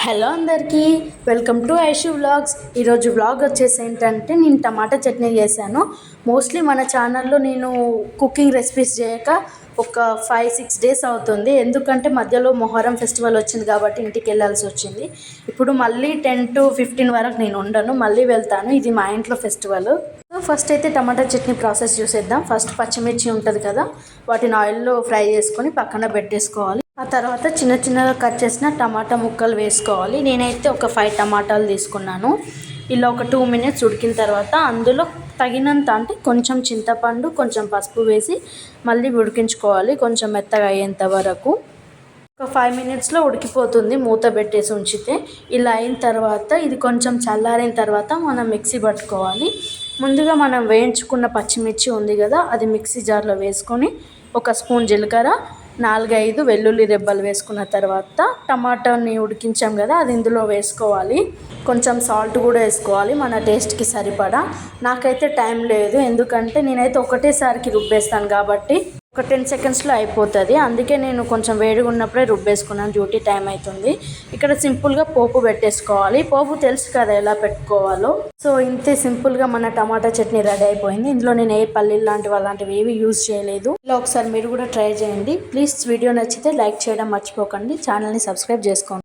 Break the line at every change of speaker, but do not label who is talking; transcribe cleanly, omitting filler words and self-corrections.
Hello అందరికీ, welcome to Aishu vlogs. ఈరోజు vlog వచ్చేసి ఏంటంటే నేను టమాటా చట్నీ చేశాను. మోస్ట్లీ మన ఛానల్లో నేను కుకింగ్ రెసిపీస్ చేయక ఒక 5-6 డేస్ అవుతుంది. ఎందుకంటే మధ్యలో మొహరం ఫెస్టివల్ వచ్చింది కాబట్టి ఇంటికి వెళ్ళాల్సి వచ్చింది. ఇప్పుడు మళ్ళీ 10 to 15 వరకు నేను ఉండను, మళ్ళీ వెళ్తాను. ఇది మా ఇంట్లో ఫెస్టివల్. ఫస్ట్ అయితే టమాటా చట్నీ ప్రాసెస్ చూసేద్దాం. ఫస్ట్ పచ్చిమిర్చి ఉంటుంది కదా, వాటిని ఆయిల్లో ఫ్రై చేసుకొని పక్కన పెట్టేసుకోవాలి. ఆ తర్వాత చిన్న చిన్నగా కట్ చేసిన టమాటా ముక్కలు వేసుకోవాలి. నేనైతే ఒక 5 టమాటాలు తీసుకున్నాను. ఇలా ఒక 2 minutes ఉడికిన తర్వాత అందులో తగినంత అంటే కొంచెం చింతపండు, కొంచెం పసుపు వేసి మళ్ళీ ఉడికించుకోవాలి కొంచెం మెత్తగా అయ్యేంత వరకు. ఒక 5 minutesలో ఉడికిపోతుంది మూత పెట్టేసి ఉంచితే. ఇలా అయిన తర్వాత ఇది కొంచెం చల్లారిన తర్వాత మనం మిక్సీ పట్టుకోవాలి. ముందుగా మనం వేయించుకున్న పచ్చిమిర్చి ఉంది కదా, అది మిక్సీ జార్లో వేసుకొని ఒక స్పూన్ జీలకర్ర, 4-5 వెల్లుల్లి రెబ్బలు వేసుకున్న తర్వాత టమాటాని ఉడికించాం కదా, అది ఇందులో వేసుకోవాలి. కొంచెం సాల్ట్ కూడా వేసుకోవాలి మన టేస్ట్కి సరిపడా. నాకైతే టైం లేదు, ఎందుకంటే నేనైతే ఒకటేసారికి రుబ్బేస్తాను కాబట్టి ఒక 10 secondsలో అయిపోతుంది. అందుకే నేను కొంచెం వేడిగా ఉన్నప్పుడే రుబ్బేసుకున్నాను, డ్యూటీ టైం అవుతుంది. ఇక్కడ సింపుల్గా పోపు పెట్టేసుకోవాలి. పోపు తెలుసు కదా ఎలా పెట్టుకోవాలో. సో ఇంతే సింపుల్గా మన టమాటా చట్నీ రెడీ అయిపోయింది. ఇందులో నేను ఏ పల్లీలు అలాంటివి ఏవి యూజ్ చేయలేదు. ఇలా ఒకసారి మీరు కూడా ట్రై చేయండి ప్లీజ్. వీడియో నచ్చితే లైక్ చేయడం మర్చిపోకండి, ఛానల్ని సబ్స్క్రైబ్ చేసుకోండి.